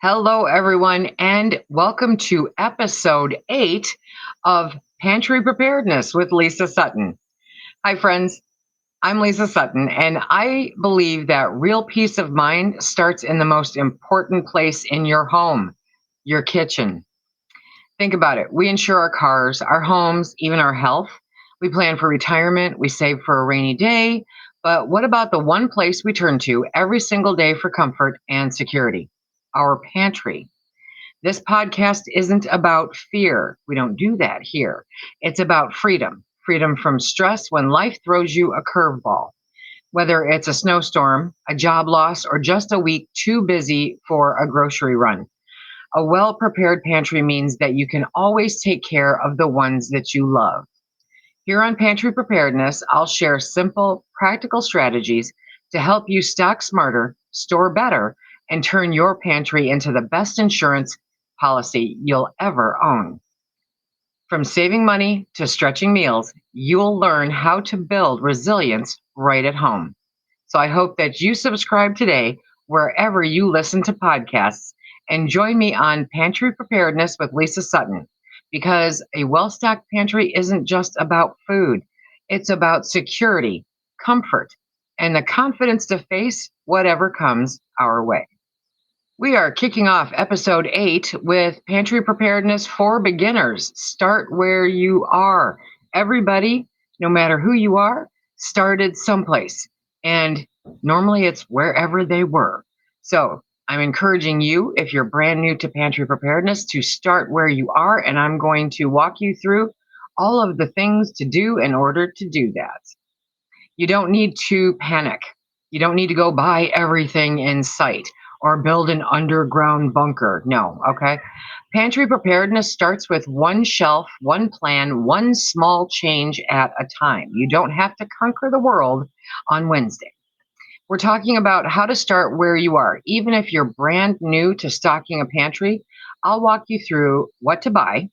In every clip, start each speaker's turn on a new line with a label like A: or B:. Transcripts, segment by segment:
A: Hello, everyone, and welcome to episode 8 of Pantry Preparedness with Lisa Sutton. Hi, friends. I'm Lisa Sutton, and I believe that real peace of mind starts in the most important place in your home, your kitchen. Think about it. We insure our cars, our homes, even our health. We plan for retirement, we save for a rainy day. But what about the one place we turn to every single day for comfort and security? Our pantry. This podcast isn't about fear. We don't do that here. It's about freedom freedom from stress when life throws you a curveball, whether it's a snowstorm, a job loss, or just a week too busy for a grocery run. A well prepared pantry means that you can always take care of the ones that you love. Here on Pantry Preparedness, I'll share simple, practical strategies to help you stock smarter, store better, and turn your pantry into the best insurance policy you'll ever own. From saving money to stretching meals, you'll learn how to build resilience right at home. So I hope that you subscribe today wherever you listen to podcasts and join me on Pantry Preparedness with Lisa Sutton because a well stocked pantry isn't just about food, it's about security, comfort, and the confidence to face whatever comes our way. We are kicking off episode 8 with Pantry Preparedness for Beginners. Start where you are. Everybody, no matter who you are, started someplace. And normally it's wherever they were. So I'm encouraging you, if you're brand new to Pantry Preparedness, to start where you are. And I'm going to walk you through all of the things to do in order to do that. You don't need to panic. You don't need to go buy everything in sight or build an underground bunker. No, okay? Pantry preparedness starts with one shelf, one plan, one small change at a time. You don't have to conquer the world on Wednesday. We're talking about how to start where you are. Even if you're brand new to stocking a pantry, I'll walk you through what to buy,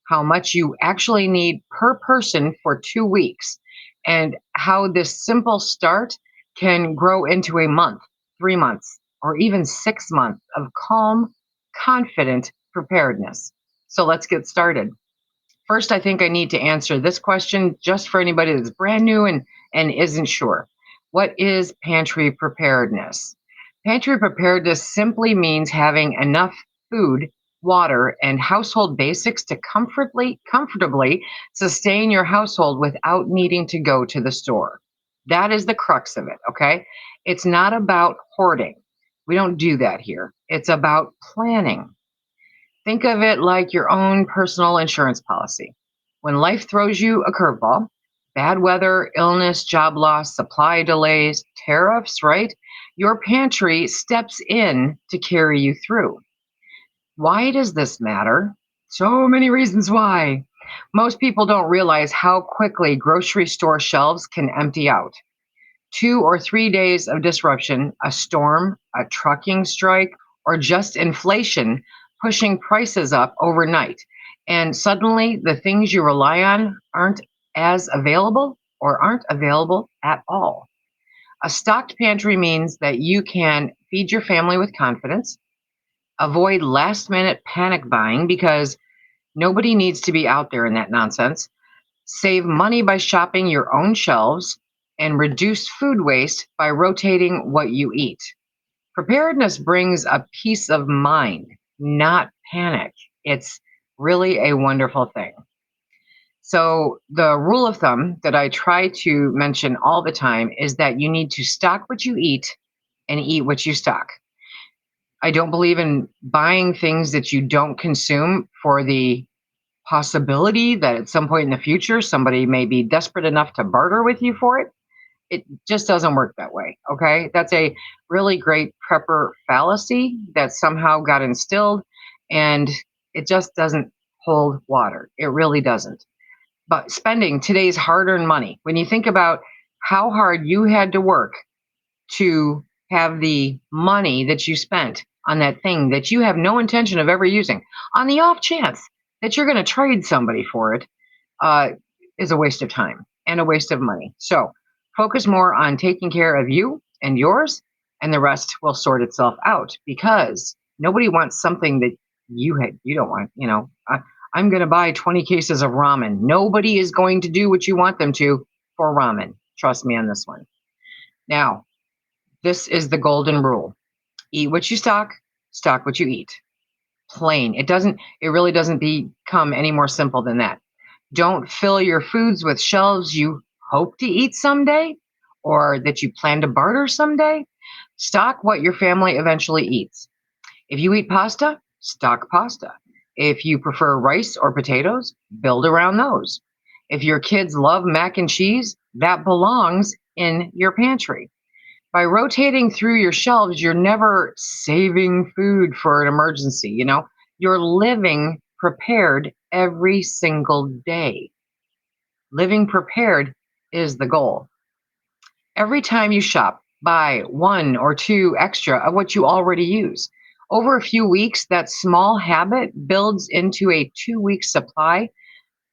A: how much you actually need per person for 2 weeks, and how this simple start can grow into a month, 3 months, or even 6 months of calm, confident preparedness. So let's get started. First, I think I need to answer this question just for anybody that's brand new and isn't sure. What is pantry preparedness? Pantry preparedness simply means having enough food, water, and household basics to comfortably sustain your household without needing to go to the store. That is the crux of it, okay? It's not about hoarding. We don't do that here. It's about planning. Think of it like your own personal insurance policy. When life throws you a curveball, bad weather, illness, job loss, supply delays, tariffs, right? Your pantry steps in to carry you through. Why does this matter? So many reasons why. Most people don't realize how quickly grocery store shelves can empty out. 2 or 3 days of disruption, a storm, a trucking strike, or just inflation pushing prices up overnight. And suddenly the things you rely on aren't as available or aren't available at all. A stocked pantry means that you can feed your family with confidence, avoid last minute panic buying because nobody needs to be out there in that nonsense, save money by shopping your own shelves, and reduce food waste by rotating what you eat. Preparedness brings a peace of mind, not panic. It's really a wonderful thing. So, the rule of thumb that I try to mention all the time is that you need to stock what you eat and eat what you stock. I don't believe in buying things that you don't consume for the possibility that at some point in the future somebody may be desperate enough to barter with you for it. It just doesn't work that way. Okay. That's a really great prepper fallacy that somehow got instilled and it just doesn't hold water. It really doesn't. But spending today's hard earned money, when you think about how hard you had to work to have the money that you spent on that thing that you have no intention of ever using, on the off chance that you're going to trade somebody for it, uh, is a waste of time and a waste of money. So focus more on taking care of you and yours, and the rest will sort itself out because Nobody wants something that you don't want. I'm going to buy 20 cases of ramen. Nobody is going to do what you want them to for ramen. Trust me on this one. Now, this is the golden rule. Eat what you stock what you eat. Plain. It really doesn't become any more simple than that. Don't fill your foods with shelves you hope to eat someday or that you plan to barter someday. Stock what your family eventually eats. If you eat pasta, stock pasta. If you prefer rice or potatoes, build around those. If your kids love mac and cheese, that belongs in your pantry. By rotating through your shelves, you're never saving food for an emergency. You're living prepared every single day. Living prepared is the goal. Every time you shop, buy one or two extra of what you already use. Over a few weeks, that small habit builds into a 2-week supply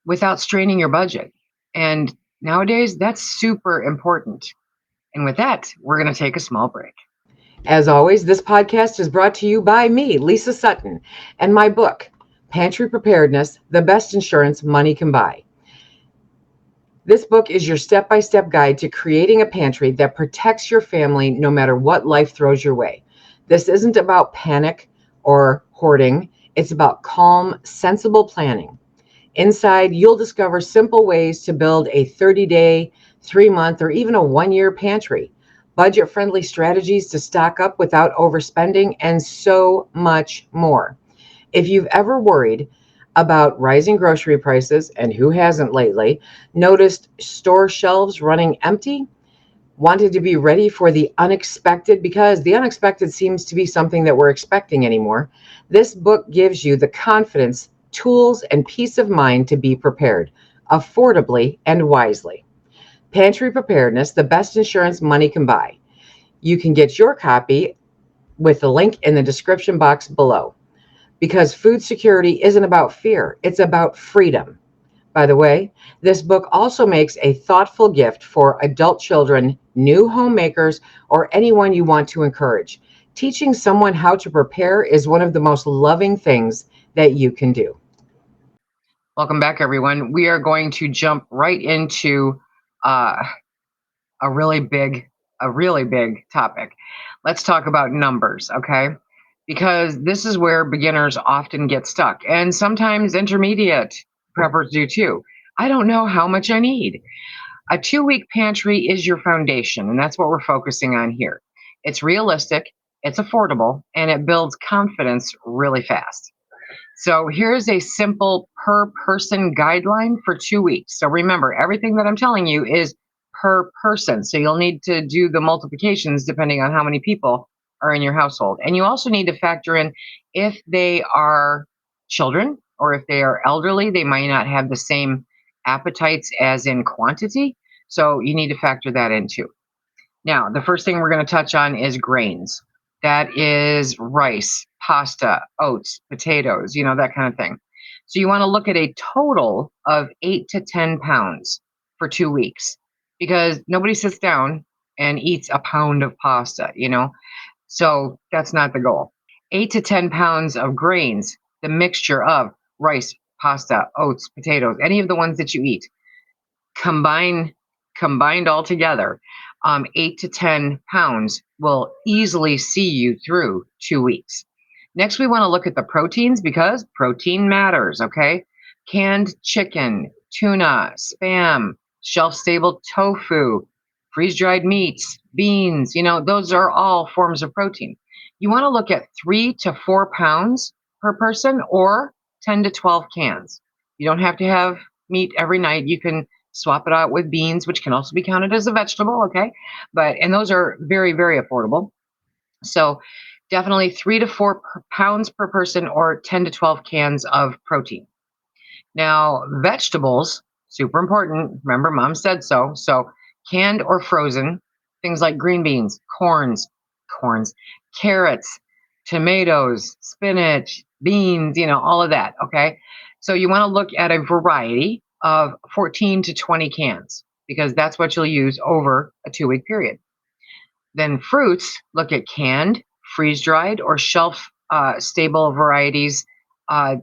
A: without straining your budget. And nowadays, that's super important. And with that, we're going to take a small break.
B: As always, this podcast is brought to you by me, Lisa Sutton, and my book, Pantry Preparedness, the Best Insurance Money Can Buy. This book is your step-by-step guide to creating a pantry that protects your family no matter what life throws your way. This isn't about panic or hoarding. It's about calm, sensible planning. Inside, you'll discover simple ways to build a 30-day, 3-month, or even a 1-year pantry, budget-friendly strategies to stock up without overspending, and so much more. If you've ever worried about rising grocery prices, and who hasn't lately, noticed store shelves running empty, wanted to be ready for the unexpected, because the unexpected seems to be something that we're expecting anymore, this book gives you the confidence, tools, and peace of mind to be prepared, affordably and wisely. Pantry Preparedness, the best insurance money can buy. You can get your copy with the link in the description box below. Because food security isn't about fear, it's about freedom. By the way, this book also makes a thoughtful gift for adult children, new homemakers, or anyone you want to encourage. Teaching someone how to prepare is one of the most loving things that you can do.
A: Welcome back, everyone. We are going to jump right into uh, a really big, topic. Let's talk about numbers, okay? Because this is where beginners often get stuck, and sometimes intermediate preppers do too. I don't know how much I need. A 2-week pantry is your foundation, and that's what we're focusing on here. It's realistic, it's affordable, and it builds confidence really fast. So here's a simple per person guideline for 2 weeks. So remember, everything that I'm telling you is per person. So you'll need to do the multiplications depending on how many people are in your household. And you also need to factor in if they are children or if they are elderly, they might not have the same appetites as in quantity. So you need to factor that in too. Now, the first thing we're going to touch on is grains. That is rice, pasta, oats, potatoes, that kind of thing. So you want to look at a total of 8 to 10 pounds for 2 weeks because nobody sits down and eats a pound of pasta. So that's not the goal. 8 to 10 pounds of grains, the mixture of rice, pasta, oats, potatoes, any of the ones that you eat, combined all together, 8 to 10 pounds will easily see you through 2 weeks. Next, we want to look at the proteins because protein matters, okay? Canned chicken, tuna, spam, shelf-stable tofu, freeze-dried meats, beans, those are all forms of protein. You want to look at 3 to 4 pounds per person or 10 to 12 cans. You don't have to have meat every night. You can swap it out with beans, which can also be counted as a vegetable, okay? And those are very, very affordable. So definitely 3 to 4 pounds per person or 10 to 12 cans of protein. Now, vegetables, super important. Remember, mom said so. So canned or frozen, things like green beans, corns, carrots, tomatoes, spinach, beans, all of that, okay? So you want to look at a variety of 14 to 20 cans because that's what you'll use over a 2-week period. Then fruits, look at canned, freeze-dried, or shelf stable varieties. Uh,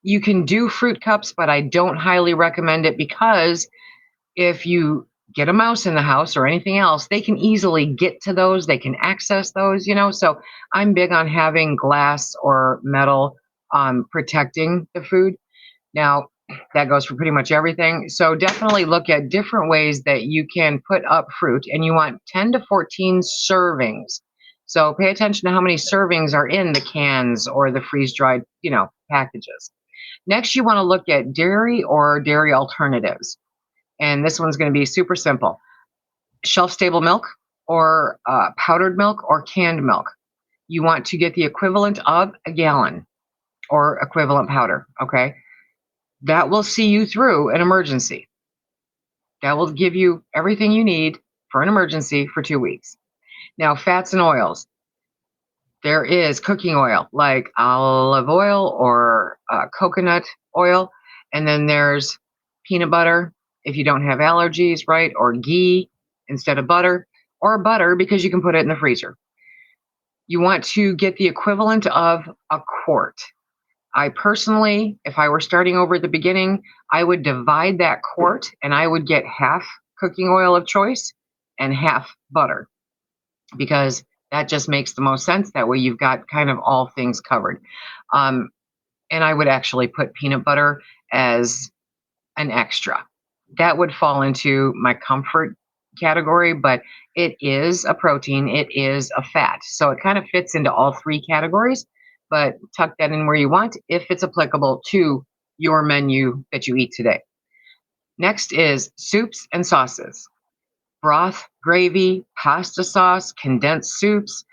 A: you can do fruit cups, but I don't highly recommend it because if you get a mouse in the house or anything else, they can easily get to those. They can access those, So I'm big on having glass or metal protecting the food. Now, that goes for pretty much everything. So definitely look at different ways that you can put up fruit, and you want 10 to 14 servings. So pay attention to how many servings are in the cans or the freeze-dried, packages. Next, you want to look at dairy or dairy alternatives. And this one's going to be super simple. Shelf-stable milk or powdered milk or canned milk. You want to get the equivalent of a gallon or equivalent powder, okay? That will see you through an emergency. That will give you everything you need for an emergency for 2 weeks. Now, fats and oils. There is cooking oil like olive oil or coconut oil. And then there's peanut butter if you don't have allergies, right? Or ghee instead of butter, or butter because you can put it in the freezer. You want to get the equivalent of a quart. I personally, if I were starting over at the beginning, I would divide that quart and I would get half cooking oil of choice and half butter because that just makes the most sense. That way you've got kind of all things covered. And I would actually put peanut butter as an extra. That would fall into my comfort category, but it is a protein, it is a fat. So it kind of fits into all three categories, but tuck that in where you want if it's applicable to your menu that you eat today. Next is soups and sauces. Broth, gravy, pasta sauce, condensed soups.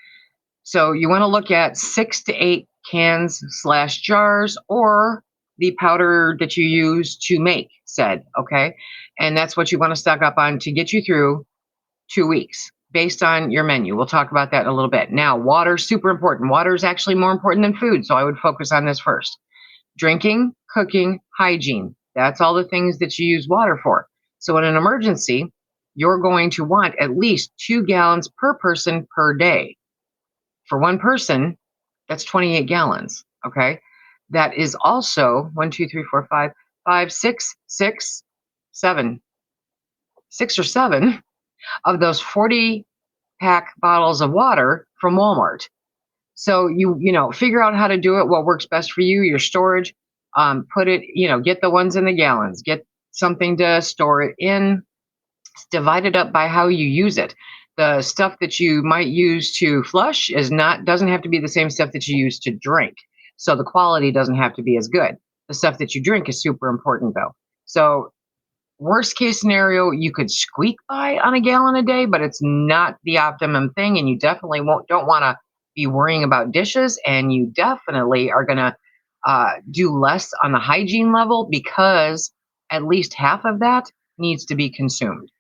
A: So you want to look at 6 to 8 cans/jars or the powder that you use to make said, okay? And that's what you want to stock up on to get you through 2 weeks based on your menu. We'll talk about that in a little bit. Now, water, super important. Water is actually more important than food, so I would focus on this first. Drinking, cooking, hygiene. That's all the things that you use water for. So in an emergency, you're going to want at least 2 gallons per person per day. For one person, that's 28 gallons. Okay. That is also 1, 2, 3, 4, 5, 5, 6, 6, 7, 6 or 7 of those 40-pack bottles of water from Walmart. So figure out how to do it, what works best for you, your storage. Put it, get the ones in the gallons, get something to store it in, divide it up by how you use it. The stuff that you might use to flush doesn't have to be the same stuff that you use to drink. So the quality doesn't have to be as good. The stuff that you drink is super important though. So worst case scenario, you could squeak by on a gallon a day, but it's not the optimum thing. And you definitely don't want to be worrying about dishes. And you definitely are going to do less on the hygiene level because at least half of that needs to be consumed.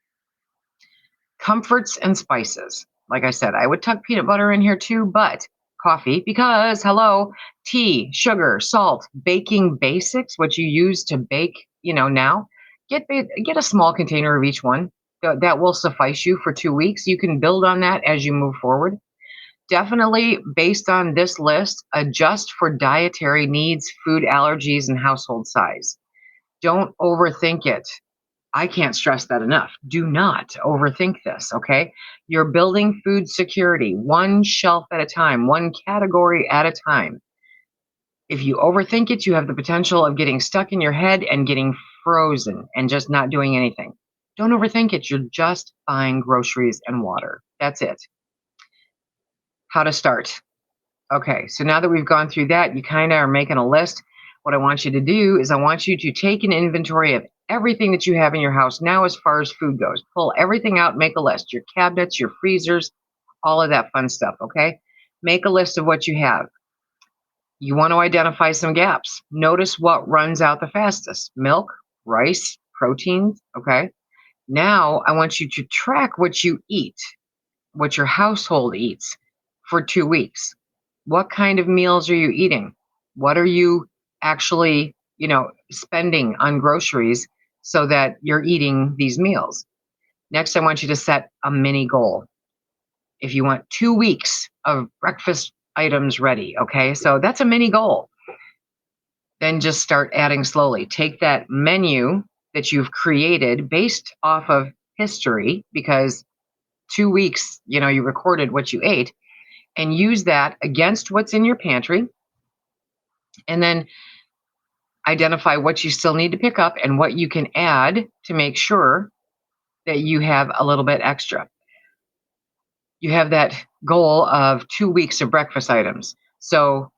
A: Comforts and spices. Like I said, I would tuck peanut butter in here too, but coffee, because hello, tea, sugar, salt, baking basics, what you use to bake, now, get a small container of each one. That will suffice you for 2 weeks. You can build on that as you move forward. Definitely, based on this list, adjust for dietary needs, food allergies, and household size. Don't overthink it. I can't stress that enough. Do not overthink this, okay? You're building food security one shelf at a time, one category at a time. If you overthink it, you have the potential of getting stuck in your head and getting frozen and just not doing anything. Don't overthink it. You're just buying groceries and water. That's it. How to start. Okay, so now that we've gone through that, you kind of are making a list. What I want you to do is I want you to take an inventory of everything that you have in your house now as far as food goes. Pull everything out, make a list. Your cabinets, your freezers, all of that fun stuff, okay? Make a list of what you have. You want to identify some gaps. Notice what runs out the fastest. Milk, rice, proteins, okay? Now I want you to track what you eat, what your household eats for 2 weeks. What kind of meals are you eating? What are you actually, spending on groceries so that you're eating these meals? Next, I want you to set a mini goal. If you want 2 weeks of breakfast items ready. Okay, so that's a mini goal. Then just start adding slowly. Take that menu that you've created based off of history, because 2 weeks, you recorded what you ate, and use that against what's in your pantry. And then identify what you still need to pick up and what you can add to make sure that you have a little bit extra. You have that goal of 2 weeks of breakfast items. So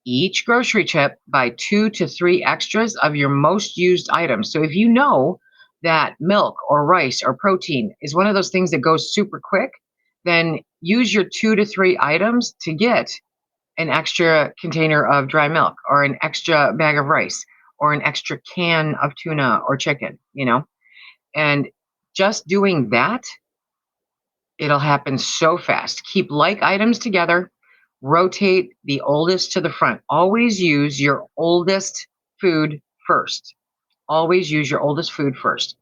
A: each grocery trip, buy 2 to 3 extras of your most used items. So if you know that milk or rice or protein is one of those things that goes super quick, then use your 2 to 3 items to get an extra container of dry milk or an extra bag of rice or an extra can of tuna or chicken. And just doing that, it'll happen so fast. Keep like items together, rotate the oldest to the front. Always use your oldest food first. Always use your oldest food first.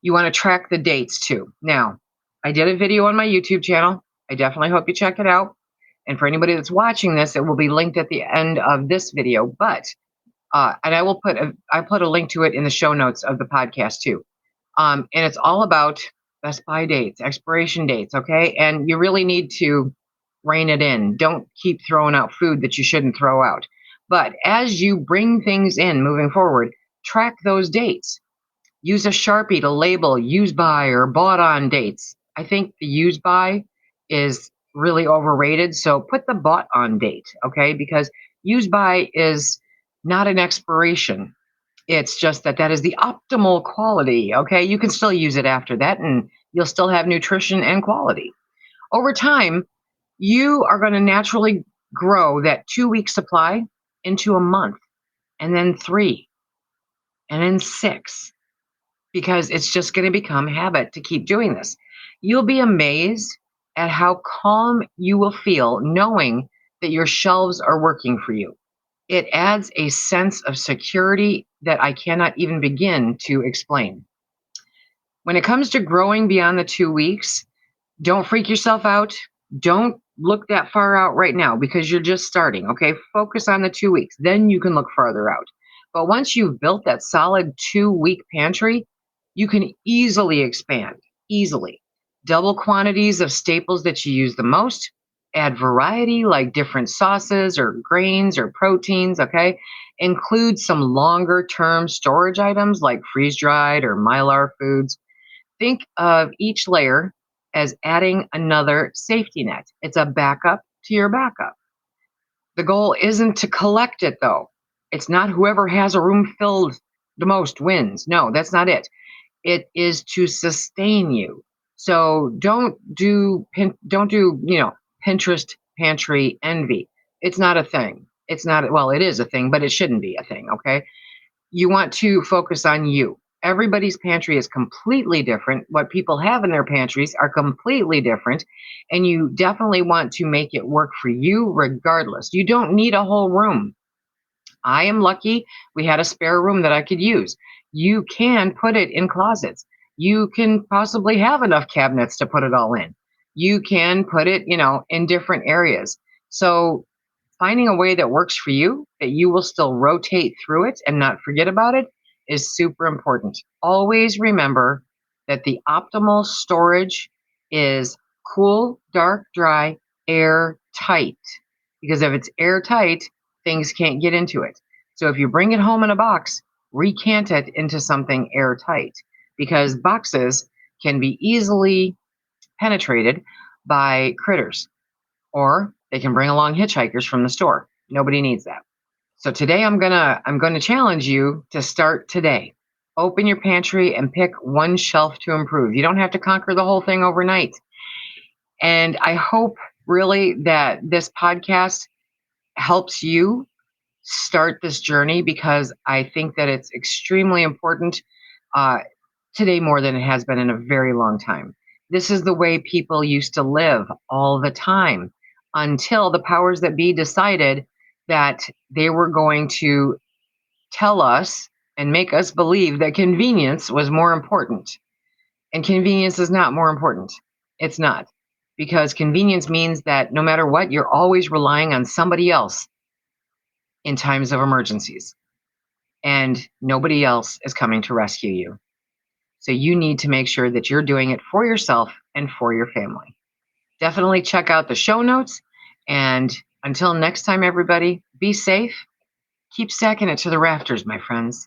A: You want to track the dates too. Now, I did a video on my YouTube channel. I definitely hope you check it out. And for anybody that's watching this, it will be linked at the end of this video. But and I put a link to it in the show notes of the podcast too. And it's all about best by dates, expiration dates, okay? And you really need to rein it in. Don't keep throwing out food that you shouldn't throw out. But as you bring things in moving forward, track those dates. Use a Sharpie to label use by or bought on dates. I think the use by is really overrated. So put the bought on date, okay? Because use by is not an expiration. It's just that is the optimal quality, okay? You can still use it after that and you'll still have nutrition and quality. Over time, you are going to naturally grow that 2 week supply into a month, and then 3, and then 6, because it's just going to become habit to keep doing this. You'll be amazed at how calm you will feel knowing that your shelves are working for you. It adds a sense of security that I cannot even begin to explain. When it comes to growing beyond the 2 weeks, don't freak yourself out. Don't look that far out right now because you're just starting, okay? Focus on the 2 weeks. Then you can look farther out. But once you've built that solid 2 week pantry, you can easily expand, easily. Double quantities of staples that you use the most. Add variety like different sauces or grains or proteins, okay? Include some longer term storage items like freeze dried or mylar foods. Think of each layer as adding another safety net. It's a backup to your backup. The goal isn't to collect it though. It's not whoever has a room filled the most wins. No, that's not it. It is to sustain you. So don't do Pinterest pantry envy. It's not a thing. It's not, well, it is a thing, but it shouldn't be a thing, okay? You want to focus on you. Everybody's pantry is completely different. What people have in their pantries are completely different. And you definitely want to make it work for you regardless. You don't need a whole room. I am lucky we had a spare room that I could use. You can put it in closets. You can possibly have enough cabinets to put it all in. You can put it, in different areas. So finding a way that works for you, that you will still rotate through it and not forget about it, is super important. Always remember that the optimal storage is cool, dark, dry, airtight. Because if it's airtight, things can't get into it. So if you bring it home in a box, recant it into something airtight, because boxes can be easily penetrated by critters, or they can bring along hitchhikers from the store. Nobody needs that. So today I'm gonna challenge you to start today. Open your pantry and pick one shelf to improve. You don't have to conquer the whole thing overnight. And I hope really that this podcast helps you start this journey, because I think that it's extremely important uh, today more than it has been in a very long time. This is the way people used to live all the time until the powers that be decided that they were going to tell us and make us believe that convenience was more important. And convenience is not more important. It's not. because convenience means that no matter what, you're always relying on somebody else in times of emergencies, and nobody else is coming to rescue you. So you need to make sure that you're doing it for yourself and for your family. Definitely check out the show notes. And until next time, everybody, be safe. Keep stacking it to the rafters, my friends.